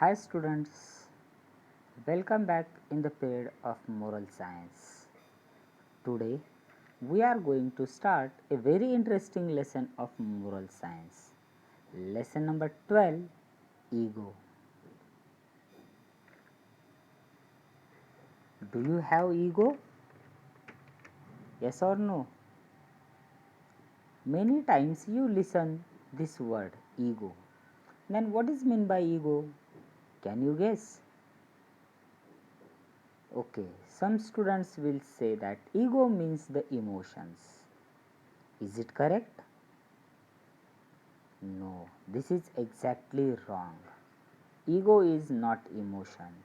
Hi students, welcome back in the period of moral science. Today we are going to start a very interesting lesson of moral science. Lesson number 12, Ego. Do you have ego? Yes or no? Many times you listen this word ego. Then what is meant by ego? Can you guess? Okay, some students will say that ego means the emotions. Is it correct? No, this is exactly wrong. Ego is not emotions.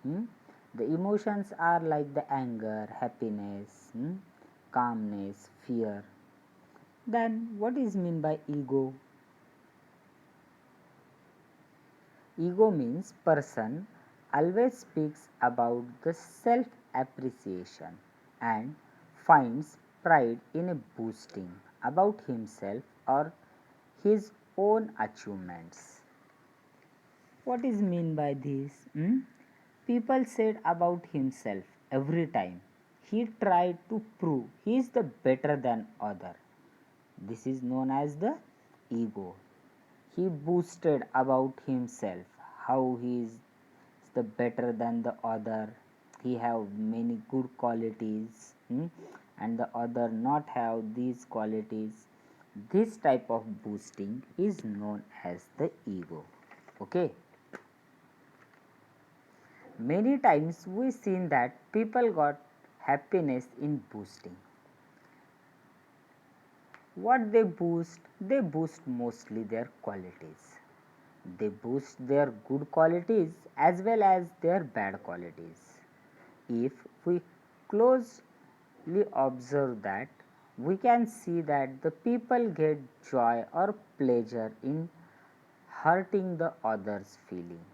Hmm? The emotions are like the anger, happiness, calmness, fear. Then what is meant by ego? Ego means person always speaks about the self appreciation and finds pride in a boasting about himself or his own achievements. What is mean by this? People said about himself every time he tried to prove he is the better than other. This is known as the ego. He boasted about himself, how he is the better than the other. He have many good qualities, and the other not have these qualities. This type of boosting is known as the ego. Okay. Many times we seen that people got happiness in boosting. What they boost mostly their qualities. They boost their good qualities as well as their bad qualities. If we closely observe that, we can see that the people get joy or pleasure in hurting the other's feeling.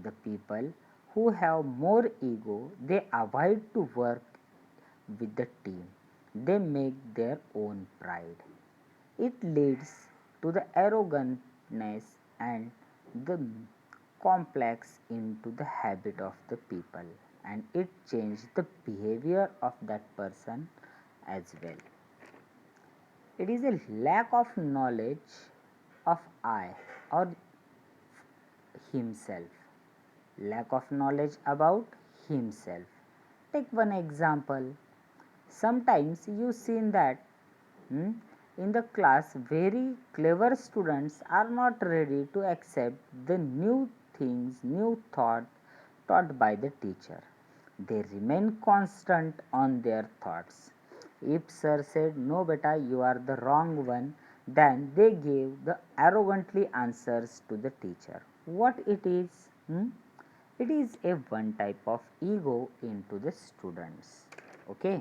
The people who have more ego, they avoid to work with the team. They make their own pride. It leads to the arrogantness and the complex into the habit of the people, and it changes the behavior of that person as well. It is a lack of knowledge of I or himself, lack of knowledge about himself. Take one example. Sometimes you seen that hmm, in the class very clever students are not ready to accept the new things, new thought taught by the teacher. They remain constant on their thoughts. If sir said, no beta, you are the wrong one, then they gave the arrogantly answers to the teacher. What it is? It is a one type of ego into the students. Okay.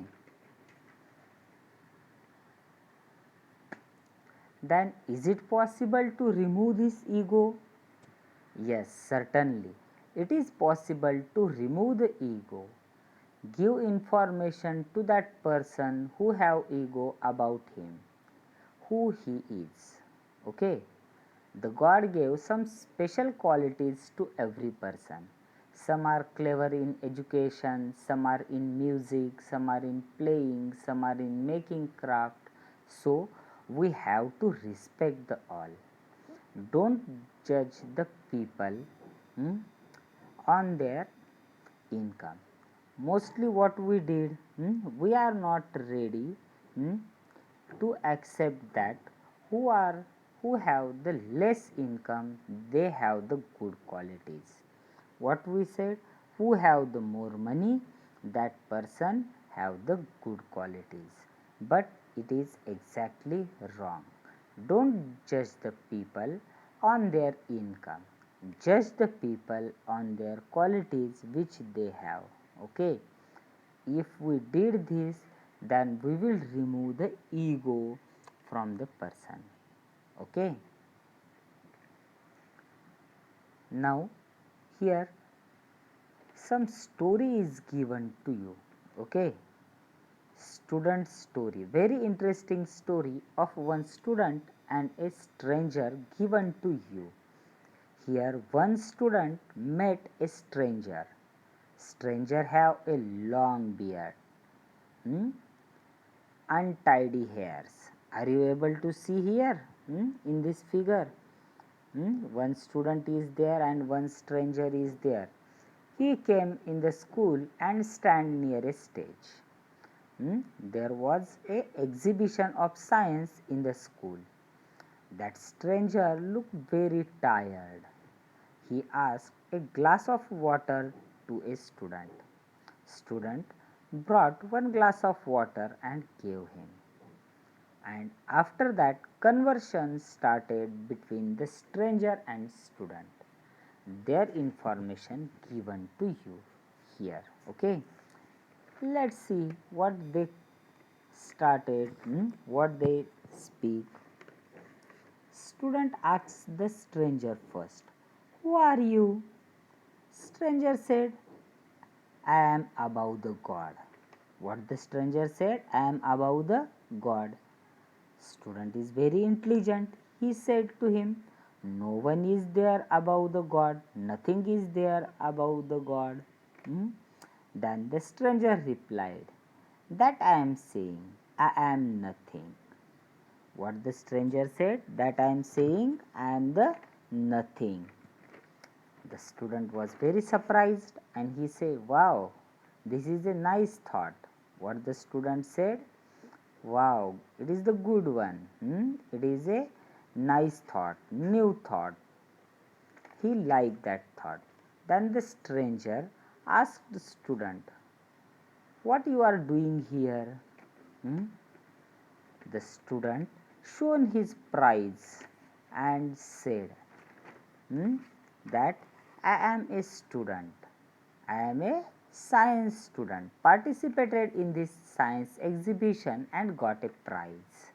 Then is it possible to remove this ego? Yes, certainly. It is possible to remove the ego. Give information to that person who have ego about him, who he is. Okay. The God gave some special qualities to every person. Some are clever in education, some are in music, some are in playing, some are in making craft. So we have to respect the all. Don't judge the people hmm, on their income. Mostly what we did, we are not ready hmm, to accept that who are who have the less income, they have the good qualities. What we said, who have the more money, that person have the good qualities, but it is exactly wrong. Don't judge the people on their income, judge the people on their qualities which they have. Okay. If we did this, then we will remove the ego from the person. Okay. Now here some story is given to you. Okay. Student story, very interesting story of one student and a stranger given to you. Here one student met a stranger. Stranger have a long beard, hmm, untidy hairs. Are you able to see here in this figure? One student is there and one stranger is there. He came in the school and stand near a stage. There was a exhibition of science in the school. That stranger looked very tired. He asked a glass of water to a student. Student brought one glass of water and gave him. And after that conversation started between the stranger and student. Their information given to you here. Okay. Let's see what they started, what they speak. Student asks the stranger first, "Who are you?" Stranger said, "I am above the God." What the stranger said, "I am above the God." Student is very intelligent. He said to him, "No one is there above the God. Nothing is there above the God." Then the stranger replied, "That I am saying, I am nothing." What the stranger said, "That I am saying, I am the nothing." The student was very surprised and he said, "Wow, this is a nice thought." What the student said, "Wow, it is the good one. It is a nice thought, new thought." He liked that thought. Then the stranger asked the student, "What you are doing here?" The student shown his prize and said, that I am a student. I am a science student, participated in this science exhibition and got a prize.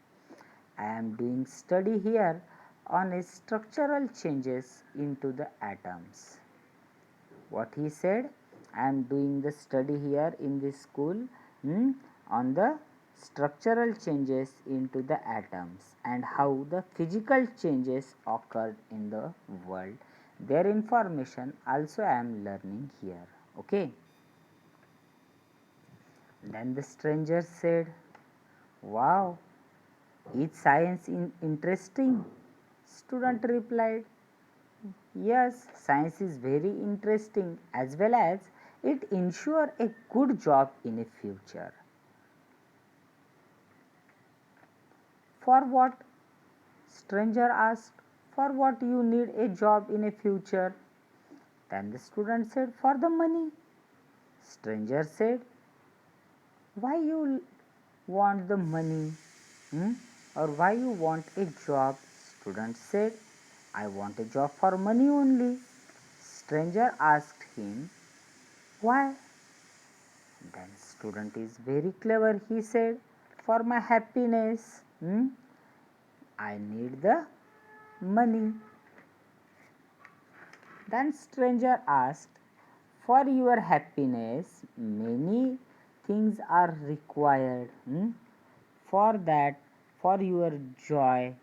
I am doing study here on a structural changes into the atoms. What he said, I am doing the study here in this school on the structural changes into the atoms and how the physical changes occurred in the world. Their information also I am learning here. Okay. Then the stranger said, "Wow, is science interesting?" Student replied, "Yes, science is very interesting as well as it ensure a good job in a future." "For what?" Stranger asked. "For what you need a job in a future?" Then the student said, "For the money." Stranger said, "Why you want the money? Or why you want a job?" Student said, "I want a job for money only." Stranger asked him, "Why?" Then student is very clever. He said, "For my happiness. I need the money." Then stranger asked, "For your happiness, many things are required. For that, for your joy,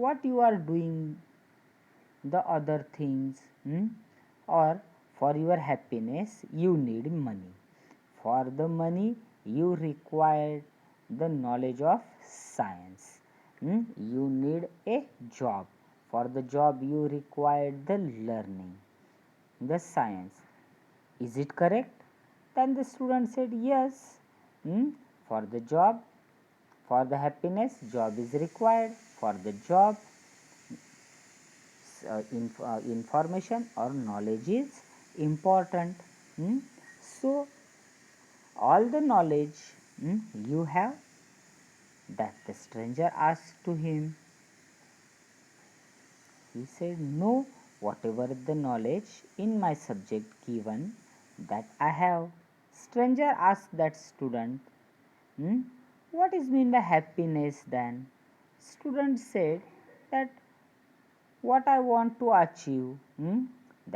what you are doing the other things, or for your happiness, you need money. For the money, you require the knowledge of science. You need a job. For the job, you require the learning, the science. Is it correct?" Then the student said, "Yes. For the job, for the happiness, job is required. For the job, information or knowledge is important." So, all the knowledge you have, that the stranger asked to him. He said, "No, whatever the knowledge in my subject given, that I have." Stranger asked that student, "What is mean by happiness then?" Student said that what I want to achieve,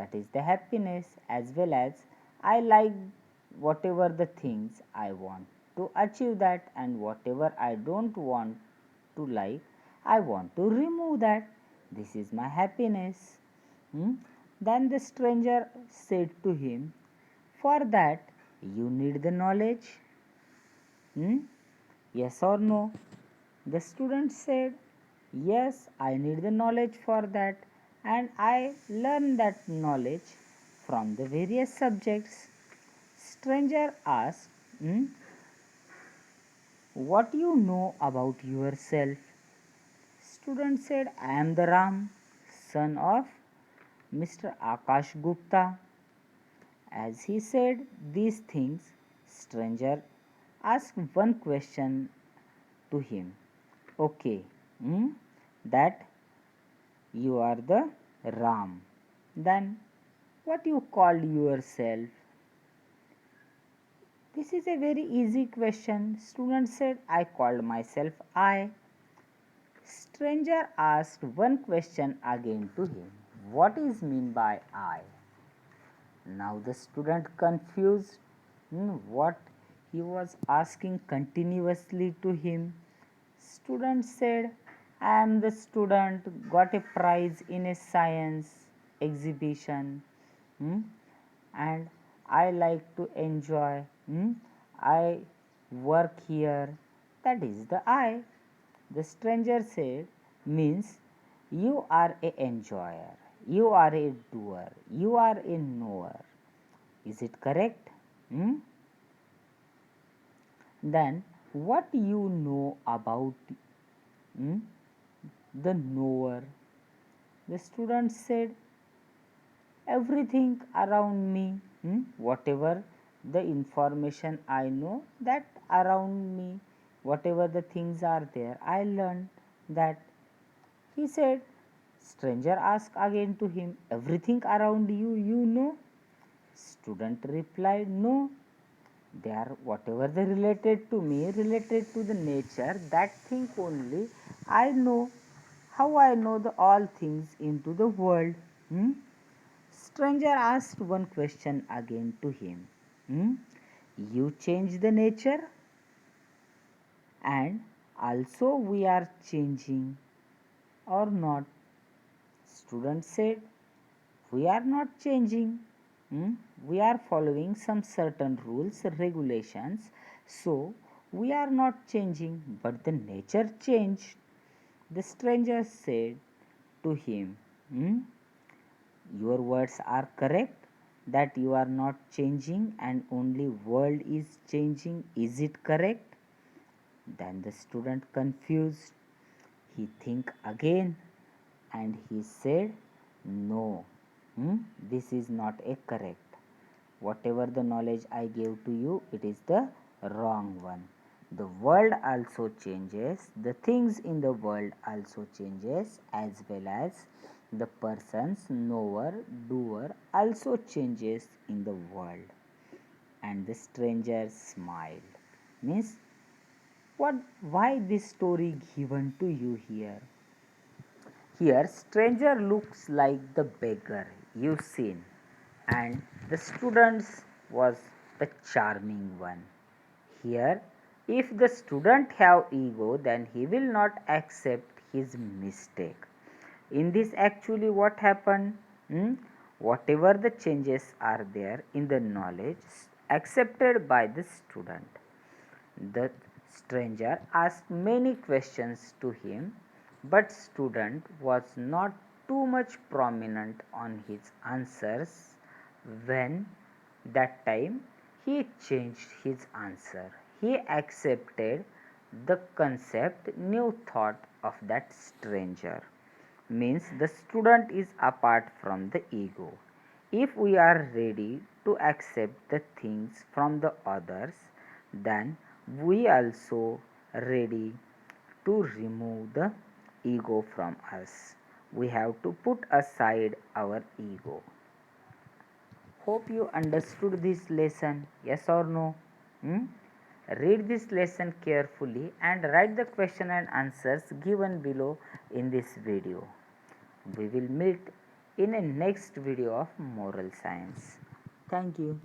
that is the happiness, as well as I like whatever the things I want to achieve that, and whatever I don't want to like, I want to remove that. This is my happiness. Hmm? Then the stranger said to him, for that you need the knowledge. Hmm? Yes or no? The student said, yes, I need the knowledge for that, and I learn that knowledge from the various subjects. Stranger asked, "Hmm, what you know about yourself?" Student said, I am the Ram, son of Mr. Akash Gupta. As he said these things, stranger asked one question to him. Okay, that you are the Ram. Then what you call yourself? This is a very easy question. Student said, I called myself I. Stranger asked one question again to him. What is mean by I? Now the student confused what he was asking continuously to him. Student said, I am the student got a prize in a science exhibition, and I like to enjoy. I work here. That is the I. The stranger said, means you are a enjoyer, you are a doer, you are a knower. Is it correct? Hmm? Then what you know about hmm, the knower? The student said, everything around me, whatever the information I know that around me, whatever the things are there, I learned that. He said, stranger asked again to him, everything around you, you know? Student replied, no, they are whatever they related to me, related to the nature, that thing only I know. How I know the all things into the world? Hmm? Stranger asked one question again to him. Hmm? You change the nature, and also we are changing or not? Student said, we are not changing. Hmm? We are following some certain rules, regulations. So we are not changing, but the nature changed. The stranger said to him, your words are correct that you are not changing and only world is changing. Is it correct? Then the student confused. He think again and he said, no, this is not a correct. Whatever the knowledge I gave to you, it is the wrong one. The world also changes, the things in the world also changes, as well as the persons knower, doer also changes in the world. And the stranger smiled. Means what? Why this story given to you here? Here, stranger looks like the beggar you seen, and the students was the charming one. Here, if the student have ego, then he will not accept his mistake. In this, actually, what happened? Whatever the changes are there in the knowledge accepted by the student, the stranger asked many questions to him, but student was not too much prominent on his answers. When that time he changed his answer. He accepted the concept, new thought of that stranger. Means the student is apart from the ego. If we are ready to accept the things from the others, then we also ready to remove the ego from us. We have to put aside our ego. Hope you understood this lesson. Yes or no? Hmm? Read this lesson carefully and write the question and answers given below in this video. We will meet in a next video of moral science. Thank you.